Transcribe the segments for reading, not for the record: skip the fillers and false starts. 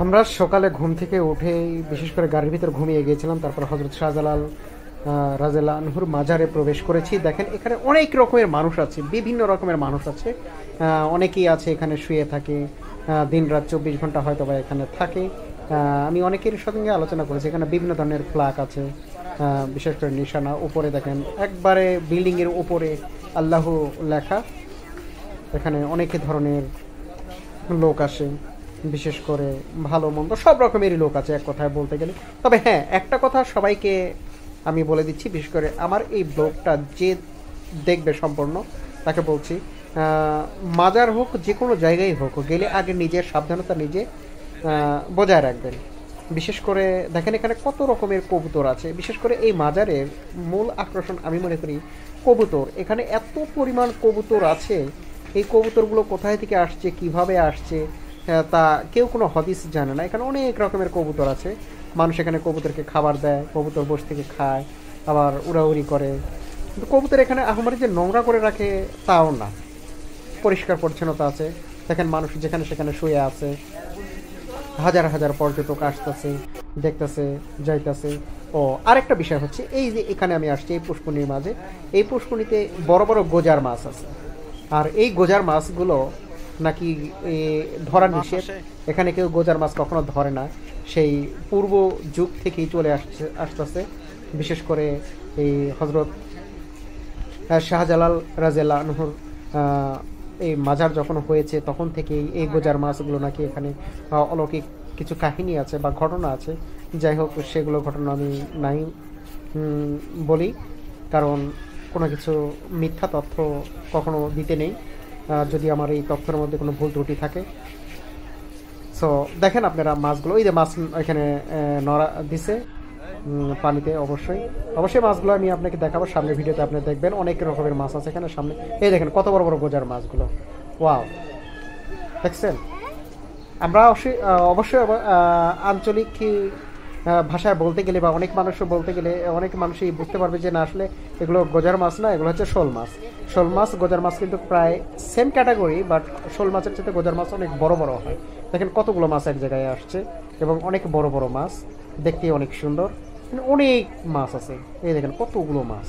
আমরা সকালে ঘুম থেকে উঠেই বিশেষ করে গাড়ির ভিতর ঘুমিয়ে গিয়েছিলাম, তারপর হজরত শাহজালাল রাজিয়াল্লাহু আনহুর মাজারে প্রবেশ করেছি। দেখেন এখানে অনেক রকমের মানুষ আছে, বিভিন্ন রকমের মানুষ আছে। অনেকেই আছে এখানে শুয়ে থাকে, দিন রাত 24 ঘন্টা হয়তো বা এখানে থাকে। আমি অনেকের সঙ্গে আলোচনা করেছি, এখানে বিভিন্ন ধরনের ফ্ল্যাগ আছে, বিশেষ করে নিশানা উপরে দেখেন একবারে বিল্ডিংয়ের উপরে আল্লাহ লেখা। এখানে অনেক ধরনের লোক আসে, বিশেষ করে ভালো মন্দ সব রকমেরই লোক আছে এক কথায় বলতে গেলে। তবে হ্যাঁ, একটা কথা সবাইকে আমি বলে দিচ্ছি, বিশেষ করে আমার এই ব্লগটা যে দেখবে সম্পূর্ণ তাকে বলছি, মাজার হোক যে কোনো জায়গায় হোক গেলে আগে নিজের সাবধানতা নিজে বজায় রাখবেন। বিশেষ করে দেখেন এখানে কত রকমের কবুতর আছে। বিশেষ করে এই মাজারের মূল আকর্ষণ আমি মনে করি কবুতর। এখানে এত পরিমাণ কবুতর আছে, এই কবুতরগুলো কোথায় থেকে আসছে, কিভাবে আসছে, তা কেউ কোনো হদিস জানে না। এখানে অনেক রকমের কবুতর আছে, মানুষ এখানে কবুতরকে খাবার দেয়, কবুতর বসে থেকে খায়, আবার উড়াউড়ি করে। কিন্তু কবুতর এখানে আহামরি যে নোংরা করে রাখে তাও না, পরিষ্কার পরিচ্ছন্নতা আছে। দেখেন মানুষ যেখানে সেখানে শুয়ে আছে, হাজার হাজার পর্যটক আসতেছে, দেখতেছে, যাইতেছে। ও আরেকটা বিষয় হচ্ছে এই যে এখানে আমি আসছি এই পুষ্করিণীর মাঝে, এই পুষ্করিণীতে বড় বড় গোজার মাছ আছে। আর এই গোজার মাছগুলো নাকি ধরা নিষেধ, এখানে কেউ গোজার মাছ কখনো ধরে না, সেই পূর্ব যুগ থেকেই চলে আসতেছে। বিশেষ করে এই হজরত শাহজালাল রাজিয়াল্লাহু আনহুর এই মাজার যখন হয়েছে তখন থেকেই এই গোজার মাছগুলো নাকি এখানে অলৌকিক কিছু কাহিনী আছে বা ঘটনা আছে। যাই হোক, সেগুলো ঘটনা আমি নাই বলি, কারণ কোনো কিছু মিথ্যা তথ্য কখনো দিতে নেই, যদি আমার এই তথ্যের মধ্যে কোনো ভুল ত্রুটি থাকে। সো দেখেন আপনারা মাছগুলো, ওই যে মাছ এখানে নড়া দিছে পানিতে। অবশ্যই অবশ্যই মাছগুলো আমি আপনাকে দেখাবো সামনের ভিডিওতে, আপনি দেখবেন অনেক রকমের মাছ আছে এখানে সামনে। এই দেখেন কত বড় বড় গোজার মাছগুলো, ওয়াও, দেখছেন। আমরা অবশ্যই অবশ্যই আঞ্চলিক ভাষায় বলতে গেলে বা অনেক মানুষও বলতে গেলে অনেক মানুষই বুঝতে পারবে যে না, আসলে এগুলো গোজার মাছ না, এগুলো হচ্ছে শোল মাছ। শোল মাছ গোজার মাছ কিন্তু প্রায় সেম ক্যাটাগরি, বাট শোল মাছের সাথে গোজার মাছ অনেক বড় বড় হয়। দেখেন কতগুলো মাছ এক জায়গায় আসছে এবং অনেক বড় বড় মাছ, দেখতে অনেক সুন্দর, অনেক মাছ আছে। এই দেখেন কতগুলো মাছ।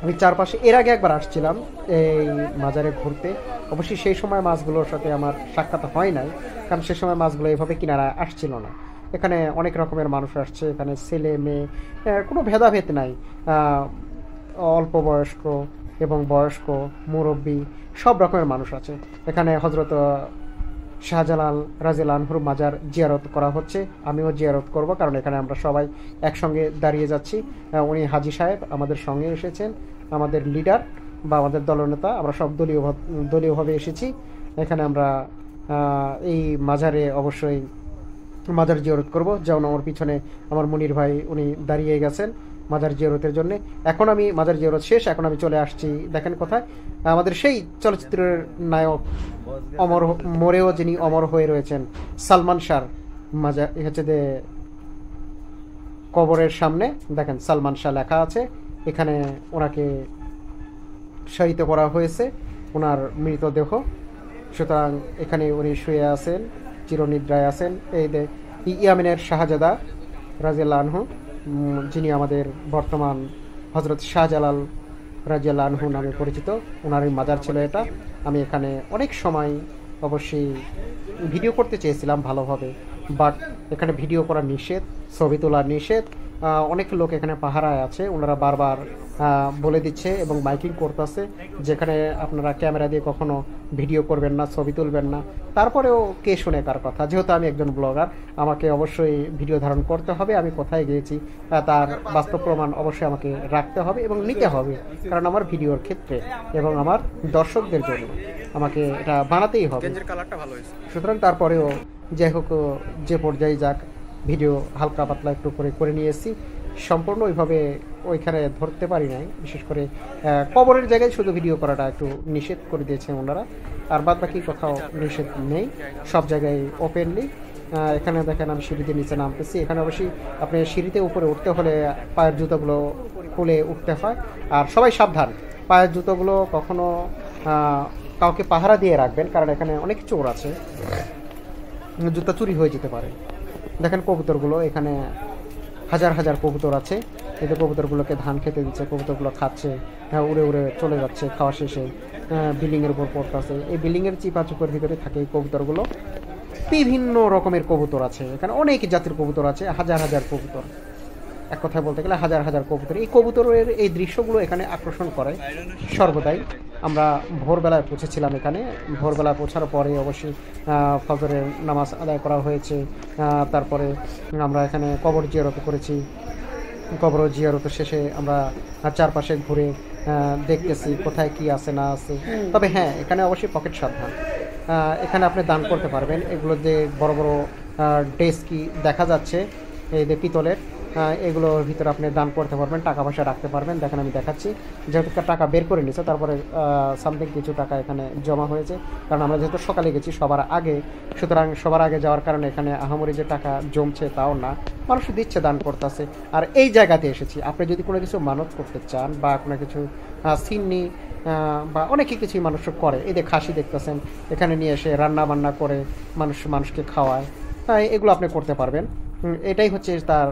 আমি চারপাশে এর আগে একবার আসছিলাম এই মাজারে ঘুরতে, অবশ্যই সেই সময় মাছগুলোর সাথে আমার সাক্ষাৎ হয় নাই, কারণ সেই সময় মাছগুলো এভাবে কিনারা আসছিল না। এখানে অনেক রকমের মানুষ আসছে, এখানে ছেলে মেয়ে কোনো ভেদাভেদ নাই, অল্প বয়স্ক এবং বয়স্ক, মুরব্বী, সব রকমের মানুষ আছে এখানে। হজরত শাহজালাল রাজিয়াল্লাহু আনহুর মাজার জিয়ারত করা হচ্ছে, আমিও জিয়ারত করব, কারণ এখানে আমরা সবাই একসঙ্গে দাঁড়িয়ে যাচ্ছি। উনি হাজি সাহেব আমাদের সঙ্গে এসেছেন, আমাদের লিডার বা আমাদের দলনেতা, আমরা সব দলীয়ভাবে এসেছি এখানে। আমরা এই মাজারে অবশ্যই মাজার জিয়ারত করব। যেমন আমার পিছনে আমার মনির ভাই উনি দাঁড়িয়ে গেছেন মাজার জিয়ারতের জন্য। এখন আমি মাজার জিয়ারত শেষ, এখন আমি চলে আসছি দেখেন কোথায়, আমাদের সেই চলচ্চিত্রের নায়ক অমর মরেও যিনি অমর হয়ে রয়েছেন সালমান শাহর মাজার হচ্ছে যে কবরের সামনে। দেখেন সালমান শাহ লেখা আছে এখানে, ওনাকে শায়িত করা হয়েছে, ওনার মৃতদেহ। সুতরাং এখানে উনি শুয়ে আছেন, চিরনিদ্রায় আছেন। এই ইয়ামিনের শাহজাদা রাজিয়াল্লাহু আনহু, যিনি আমাদের বর্তমান হজরত শাহজালাল রাজিয়াল্লাহু আনহু নামে পরিচিত, ওনারই মাজার ছিল এটা। আমি এখানে অনেক সময় অবশ্যই ভিডিও করতে চেয়েছিলাম ভালোভাবে, বাট এখানে ভিডিও করা নিষেধ, ছবি তোলা নিষেধ। অনেক লোক এখানে পাহারায় আছে, ওনারা বারবার বলে দিচ্ছে এবং মাইকিং করতেছে যেখানে আপনারা ক্যামেরা দিয়ে কখনো ভিডিও করবেন না, ছবি তুলবেন না। তারপরেও কে শুনে কার কথা, যেহেতু আমি একজন ব্লগার, আমাকে অবশ্যই ভিডিও ধারণ করতে হবে, আমি কোথায় গিয়েছি তার বাস্তব প্রমাণ অবশ্যই আমাকে রাখতে হবে এবং নিতে হবে, কারণ আমার ভিডিওর ক্ষেত্রে এবং আমার দর্শকদের জন্য আমাকে এটা বানাতেই হবে। সুতরাং তারপরেও যাই হোক, যে পর্যায়ে যাক, ভিডিও হালকা পাতলা একটু করে নিয়ে এসেছি, সম্পূর্ণ ওইভাবে ওইখানে ধরতে পারি নাই। বিশেষ করে কবরের জায়গায় শুধু ভিডিও করাটা একটু নিষেধ করে দিয়েছে ওনারা, আর বাদ বাকি কোথাও নিষেধ নেই, সব জায়গায় ওপেনলি। এখানে দেখেন আমি সিঁড়িতে নিচে নামতেছি। এখানে অবশ্যই আপনি সিঁড়িতে উপরে উঠতে হলে পায়ের জুতোগুলো খুলে উঠতে হয়। আর সবাই সাবধান, পায়ের জুতোগুলো কখনো কাউকে পাহারা দিয়ে রাখবেন, কারণ এখানে অনেক চোর আছে। জুতা চুরি হয়ে যেতে পারে। দেখেন কবুতরগুলো এখানে হাজার হাজার কবুতর আছে। এই যে কবুতরগুলোকে ধান খেতে দিচ্ছে, কবুতরগুলো খাচ্ছে, উড়ে উড়ে চলে যাচ্ছে খাওয়া শেষে। বিল্ডিংয়ের উপর পড়তেছে, এই বিল্ডিংয়ের চিপাচুপের ভিতরে থাকে এই কবুতরগুলো। বিভিন্ন রকমের কবুতর আছে এখানে, অনেক জাতির কবুতর আছে, হাজার হাজার কবুতর। এক কথায় বলতে গেলে হাজার হাজার কবুতর। এই কবুতরের এই দৃশ্যগুলো এখানে আকর্ষণ করে সর্বদাই। আমরা ভোরবেলায় পৌঁছেছিলাম এখানে। ভোরবেলায় পৌঁছার পরে অবশ্যই ফজরের নামাজ আদায় করা হয়েছে। তারপরে আমরা এখানে কবর জিয়ারত করেছি। কবর জিয়ারত শেষে আমরা চারপাশে ঘুরে দেখতেছি কোথায় কি আছে না আছে। তবে হ্যাঁ, এখানে অবশ্যই পকেট সাবধান। এখানে আপনি দান করতে পারবেন। এগুলো যে বড় বড় ডেস্কি দেখা যাচ্ছে, এই যে পিতলের, এগুলোর ভিতরে আপনি দান করতে পারবেন, টাকা পয়সা রাখতে পারবেন। দেখেন আমি দেখাচ্ছি, যেহেতু টাকা বের করে নিচ্ছে, তারপরে সামথিং কিছু টাকা এখানে জমা হয়েছে। কারণ আমরা যেহেতু সকালে গেছি সবার আগে, সুতরাং সবার আগে যাওয়ার কারণে এখানে আহামরি যে টাকা জমছে তাও না, মানুষ দিচ্ছে, দান করতেছে। আর এই জায়গাতে এসেছি, আপনি যদি কোনো কিছু মানত করতে চান বা কোনো কিছু সিন্নি বা অনেকে কিছুই মানুষ করে, এই যে খাসি দেখতেছেন, এখানে নিয়ে এসে রান্না বান্না করে মানুষকে খাওয়ায়, এগুলো আপনি করতে পারবেন। এটাই হচ্ছে তার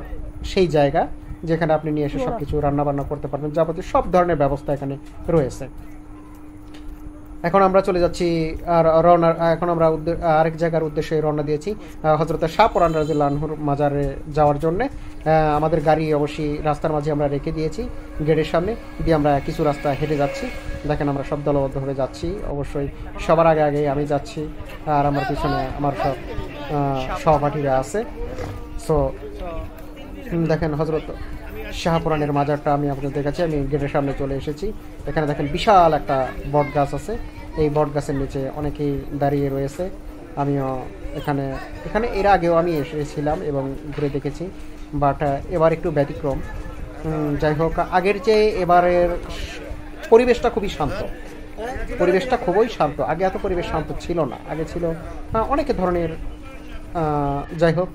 সেই জায়গা যেখানে আপনি নিয়ে এসে সব কিছু রান্নাবান্না করতে পারবেন। যাবতীয় সব ধরনের ব্যবস্থা এখানে রয়েছে। এখন আমরা চলে যাচ্ছি আর রওনা। এখন আমরা আরেক জায়গার উদ্দেশ্যে রওনা দিয়েছি, হযরত শাহ পরান রাদিয়াল্লাহু আনহুর মাজারে যাওয়ার জন্যে। আমাদের গাড়ি অবশ্যই রাস্তার মাঝে আমরা রেখে দিয়েছি গেটের সামনে দিয়ে, আমরা কিছু রাস্তা হেঁটে যাচ্ছি। দেখেন আমরা সব দলবদ্ধভাবে যাচ্ছি, অবশ্যই সবার আগে আগে আমি যাচ্ছি, আর আমার পিছনে আমার সব সহপাঠীরা আছে। সো দেখেন হযরত শাহপুরানের মাজারটা আমি আপনাদের দেখাচ্ছি। আমি গেটের সামনে চলে এসেছি। এখানে দেখেন বিশাল একটা বট গাছ আছে, এই বট গাছের নিচে অনেকেই দাঁড়িয়ে রয়েছে। আমিও এখানে এর আগেও আমি এসেছিলাম এবং ঘুরে দেখেছি, বাট এবার একটু ব্যতিক্রম। যাই হোক, আগের চেয়ে এবারের পরিবেশটা খুবই শান্ত, পরিবেশটা খুবই শান্ত। আগে এত পরিবেশ শান্ত ছিল না, আগে ছিল অনেক ধরনের। যাই হোক,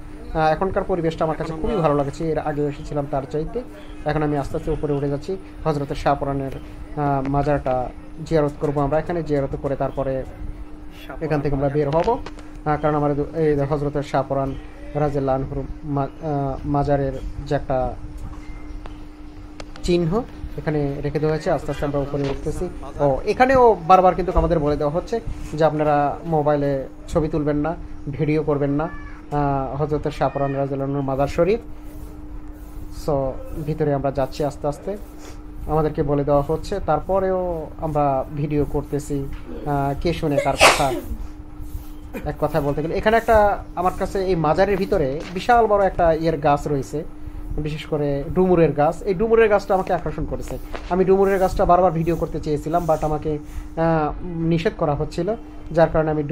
এখনকার পরিবেশটা আমার কাছে খুবই ভালো লাগছে, এর আগে এসেছিলাম তার চাইতে। এখন আমি আস্তে আস্তে উপরে উঠে যাচ্ছি, হযরত শাহপুরানের মাজারটা জিয়ারত করব আমরা। এখানে জিয়ারত করে তারপরে এখান থেকে আমরা বের হব, কারণ আমার এই হযরত শাহপুরান রাদিয়াল্লাহু আনহুর মাজারের যে একটা চিহ্ন এখানে রেখে দেওয়া হয়েছে। আস্তে আস্তে আমরা উপরে উঠতেছি। ও এখানেও বারবার কিন্তু আমাদের বলে দেওয়া হচ্ছে যে আপনারা মোবাইলে ছবি তুলবেন না, ভিডিও করবেন না, হযরত শাহপুরান রাদিয়াল্লাহু আনহুর মাজার শরীফ। সো ভিতরে আমরা যাচ্ছি আস্তে আস্তে, আমাদেরকে বলে দেওয়া হচ্ছে, তারপরেও আমরা ভিডিও করতেছি। কে শুনে কার কথা। এক কথা বলতে গেলে এখানে একটা আমার কাছে এই মাজারের ভিতরে বিশাল বড় একটা গাছ রয়েছে, বিশেষ করে ডুমুরের গাছ। এই ডুমুরের গাছটা আমাকে আকর্ষণ করেছে। আমি ডুমুরের গাছটা বারবার ভিডিও করতে চেয়েছিলাম, বাট আমাকে নিষেধ করা হচ্ছিল, যার কারণে আমি